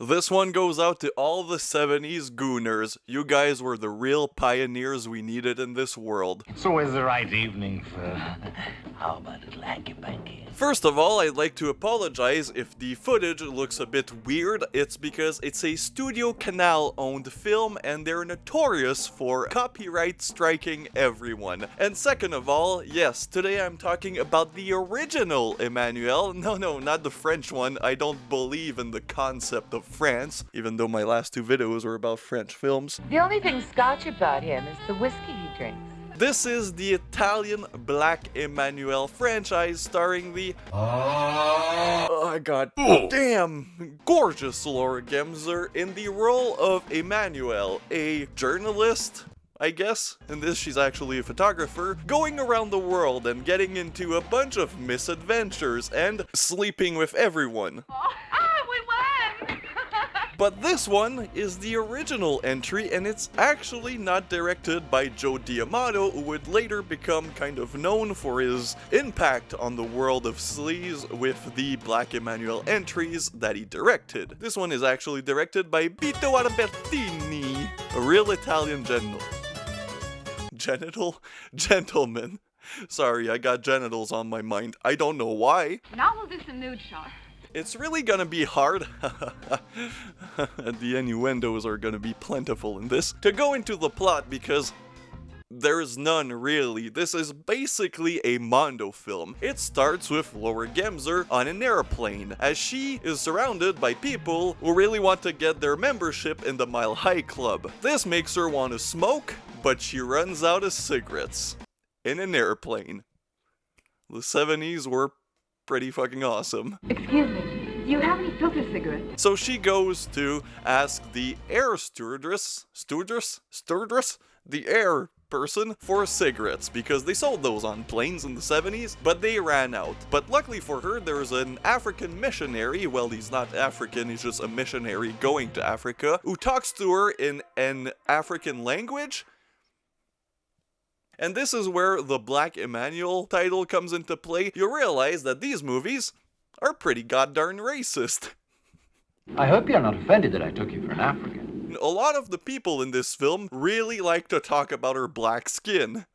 This one goes out to all the 70s gooners. You guys were the real pioneers we needed in this world. It's always the right evening for... How about a little hanky-panky? First of all, I'd like to apologize if the footage looks a bit weird. It's because it's a Studio Canal owned film and they're notorious for copyright striking everyone. And second of all, yes, today I'm talking about the original Emanuelle. No, not the French one. I don't believe in the concept of France, even though my last two videos were about French films. The only thing Scotch about him is the whiskey he drinks. This is the Italian Black Emanuelle franchise starring the oh god damn gorgeous Laura Gemser in the role of Emanuelle, a journalist, I guess. In this, she's actually a photographer, going around the world and getting into a bunch of misadventures and sleeping with everyone. We won! But this one is the original entry, and it's actually not directed by Joe D'Amato, who would later become kind of known for his impact on the world of sleaze with the Black Emanuelle entries that he directed. This one is actually directed by Vito Albertini, a real Italian gentleman. Sorry, I got genitals on my mind. I don't know why. Now we'll do some nude shots. It's really gonna be hard, the innuendos are gonna be plentiful in this, to go into the plot because there's none really. This is basically a Mondo film. It starts with Laura Gemser on an airplane, as she is surrounded by people who really want to get their membership in the Mile High Club. This makes her want to smoke, but she runs out of cigarettes in an airplane. The 70s were pretty fucking awesome. Excuse me, do you have any filter cigarettes? So she goes to ask the air stewardess, the air person for cigarettes, because they sold those on planes in the 70s, but they ran out. But luckily for her, there's an African missionary, well, he's not African, he's just a missionary going to Africa, who talks to her in an African language. And this is where the Black Emanuelle title comes into play. You realize that these movies are pretty goddarn racist. I hope you're not offended that I took you for an African. A lot of the people in this film really like to talk about her black skin.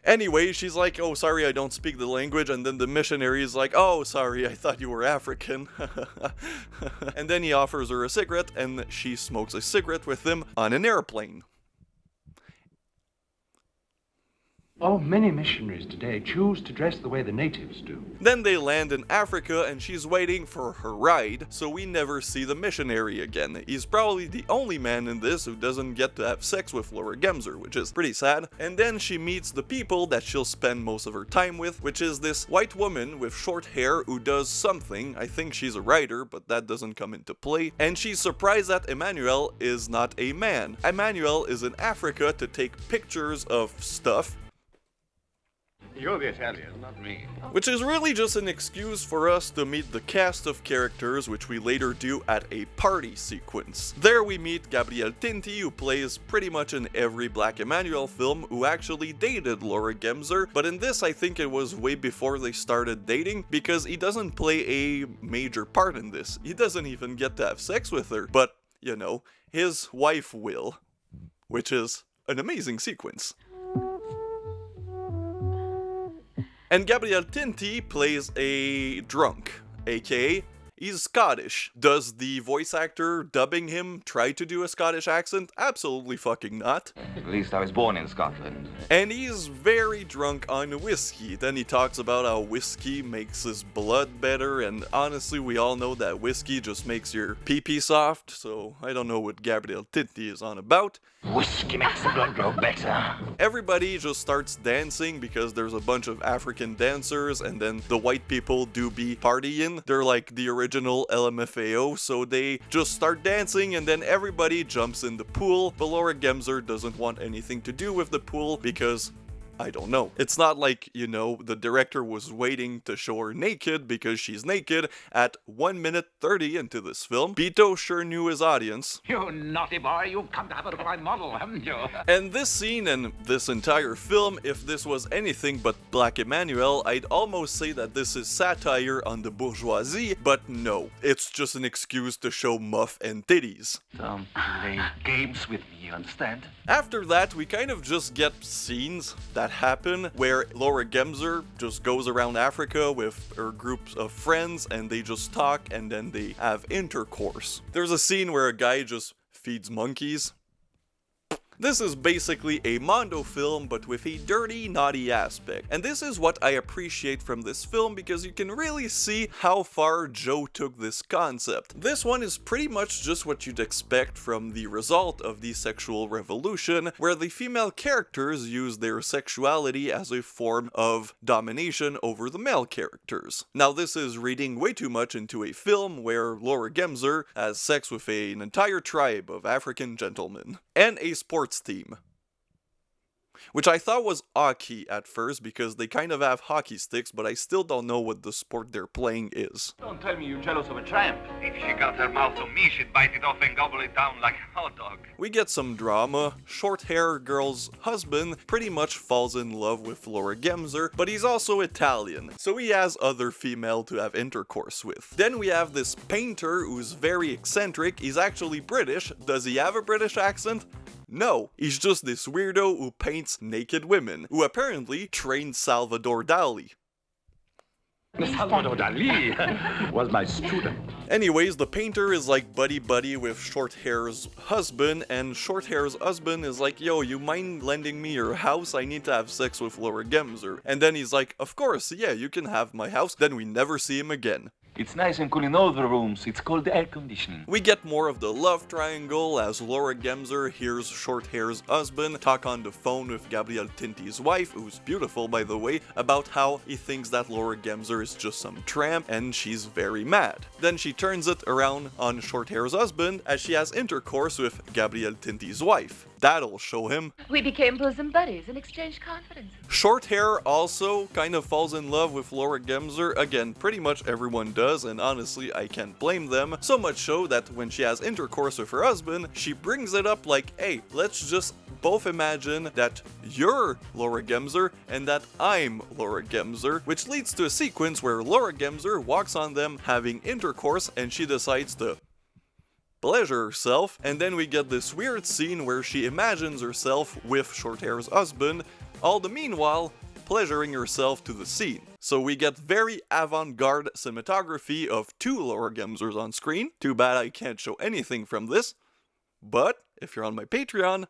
Anyway, she's like, oh, sorry, I don't speak the language, and then the missionary is like, oh, sorry, I thought you were African. And then he offers her a cigarette, and she smokes a cigarette with him on an airplane. Oh, many missionaries today choose to dress the way the natives do. Then they land in Africa and she's waiting for her ride, so we never see the missionary again. He's probably the only man in this who doesn't get to have sex with Laura Gemser, which is pretty sad. And then she meets the people that she'll spend most of her time with, which is this white woman with short hair who does something. I think she's a writer, but that doesn't come into play. And she's surprised that Emanuelle is not a man. Emanuelle is in Africa to take pictures of stuff. You're the Italian, not me. Which is really just an excuse for us to meet the cast of characters, which we later do at a party sequence. There we meet Gabriel Tinti, who plays pretty much in every Black Emanuelle film, who actually dated Laura Gemser, but in this I think it was way before they started dating, because he doesn't play a major part in this. He doesn't even get to have sex with her, but, you know, his wife will, which is an amazing sequence. And Gabriel Tinti plays a drunk, aka he's Scottish. Does the voice actor dubbing him try to do a Scottish accent? Absolutely fucking not. At least I was born in Scotland. And he's very drunk on whiskey. Then he talks about how whiskey makes his blood better, and honestly we all know that whiskey just makes your pee-pee soft, so I don't know what Gabriel Tinti is on about. Whiskey makes the blood grow better. Everybody just starts dancing because there's a bunch of African dancers, and then the white people do be partying. They're like the original LMFAO, so they just start dancing, and then everybody jumps in the pool. But Laura Gemser doesn't want anything to do with the pool because I don't know. It's not like, you know, the director was waiting to show her naked because she's naked at 1 minute 30 into this film. Beto sure knew his audience. You naughty boy, you've come to have a look at my model, haven't you? And this scene and this entire film, if this was anything but Black Emanuelle, I'd almost say that this is satire on the bourgeoisie, but no. It's just an excuse to show muff and titties. Don't play games with me, you understand? After that, we kind of just get scenes that happen where Laura Gemser just goes around Africa with her groups of friends and they just talk and then they have intercourse. There's a scene where a guy just feeds monkeys. This is basically a Mondo film, but with a dirty, naughty aspect. And this is what I appreciate from this film, because you can really see how far Joe took this concept. This one is pretty much just what you'd expect from the result of the sexual revolution, where the female characters use their sexuality as a form of domination over the male characters. Now, this is reading way too much into a film where Laura Gemser has sex with an entire tribe of African gentlemen. And a sports team. Which I thought was hockey at first because they kind of have hockey sticks, but I still don't know what the sport they're playing is. Don't tell me you're jealous of a tramp. If she got her mouth on me, she'd bite it off and gobble it down like a hot dog. We get some drama. Short hair girl's husband pretty much falls in love with Laura Gemser, but he's also Italian, so he has other female to have intercourse with. Then we have this painter who's very eccentric. He's actually British. Does he have a British accent? No, he's just this weirdo who paints naked women, who apparently trained Salvador Dali. Salvador Dali was my student. Anyways, the painter is like buddy-buddy with Short Hair's husband, and Short Hair's husband is like, yo, you mind lending me your house? I need to have sex with Laura Gemser. And then he's like, of course, yeah, you can have my house. Then we never see him again. It's nice and cool in all the rooms. It's called air conditioning. We get more of the love triangle as Laura Gemser hears Short Hair's husband talk on the phone with Gabrielle Tinti's wife, who's beautiful by the way, about how he thinks that Laura Gemser is just some tramp and she's very mad. Then she turns it around on Short Hair's husband as she has intercourse with Gabrielle Tinti's wife. That'll show him. We became bosom buddies and exchanged confidence. Short Hair also kind of falls in love with Laura Gemser. Again, pretty much everyone does, and honestly, I can't blame them. So much so that when she has intercourse with her husband, she brings it up like, hey, let's just both imagine that you're Laura Gemser and that I'm Laura Gemser, which leads to a sequence where Laura Gemser walks on them having intercourse and she decides to pleasure herself, and then we get this weird scene where she imagines herself with Short Hair's husband, all the meanwhile pleasuring herself to the scene. So we get very avant-garde cinematography of two Laura Gemsers on screen. Too bad I can't show anything from this, but if you're on my Patreon,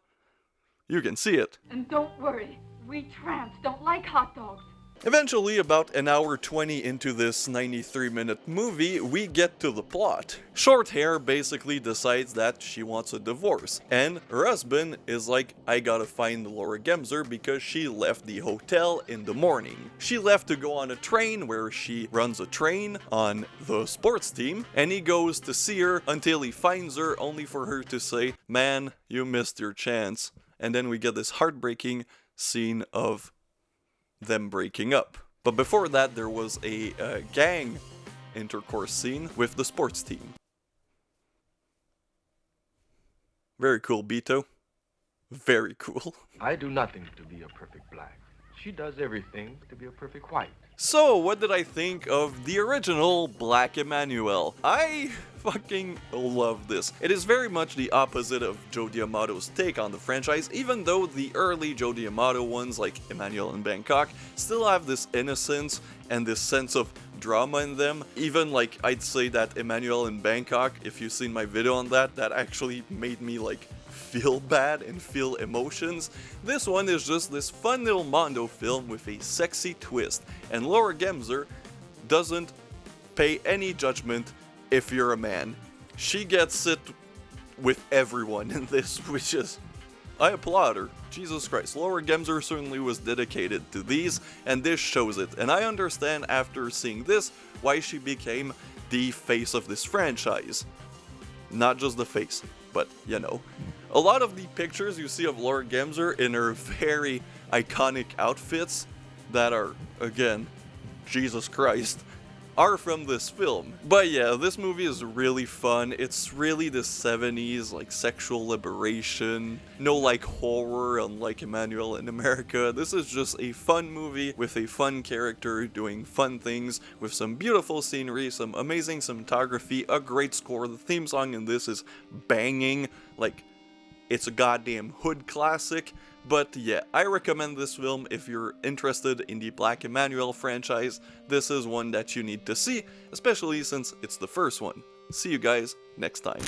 you can see it. And don't worry, we tramps don't like hot dogs. Eventually, about an hour 20 into this 93-minute movie, we get to the plot. Short Hair basically decides that she wants a divorce, and her husband is like, I gotta find Laura Gemser because she left the hotel in the morning. She left to go on a train where she runs a train on the sports team, and he goes to see her until he finds her, only for her to say, man, you missed your chance. And then we get this heartbreaking scene of them breaking up. But before that, there was a gang intercourse scene with the sports team. Very cool, Beto. Very cool. I do nothing to be a perfect black. She does everything to be a perfect white. So, what did I think of the original Black Emanuelle? I fucking love this. It is very much the opposite of Joe D'Amato's take on the franchise, even though the early Joe D'Amato ones, like Emanuelle in Bangkok, still have this innocence and this sense of drama in them. Even like, I'd say that Emanuelle in Bangkok, if you've seen my video on that, that actually made me like feel bad and feel emotions. This one is just this fun little Mondo film with a sexy twist, and Laura Gemser doesn't pay any judgment if you're a man. She gets it with everyone in this, which is, I applaud her. Jesus Christ, Laura Gemser certainly was dedicated to these, and this shows it. And I understand after seeing this why she became the face of this franchise. Not just the face, but you know. A lot of the pictures you see of Laura Gemser in her very iconic outfits that are, again, Jesus Christ, are from this film. But yeah, this movie is really fun. It's really the 70s, like, sexual liberation. No, like, horror unlike Emanuelle in America. This is just a fun movie with a fun character doing fun things with some beautiful scenery, some amazing cinematography, a great score. The theme song in this is banging. Like, it's a goddamn hood classic. But yeah, I recommend this film if you're interested in the Black Emanuelle franchise. This is one that you need to see, especially since it's the first one. See you guys next time.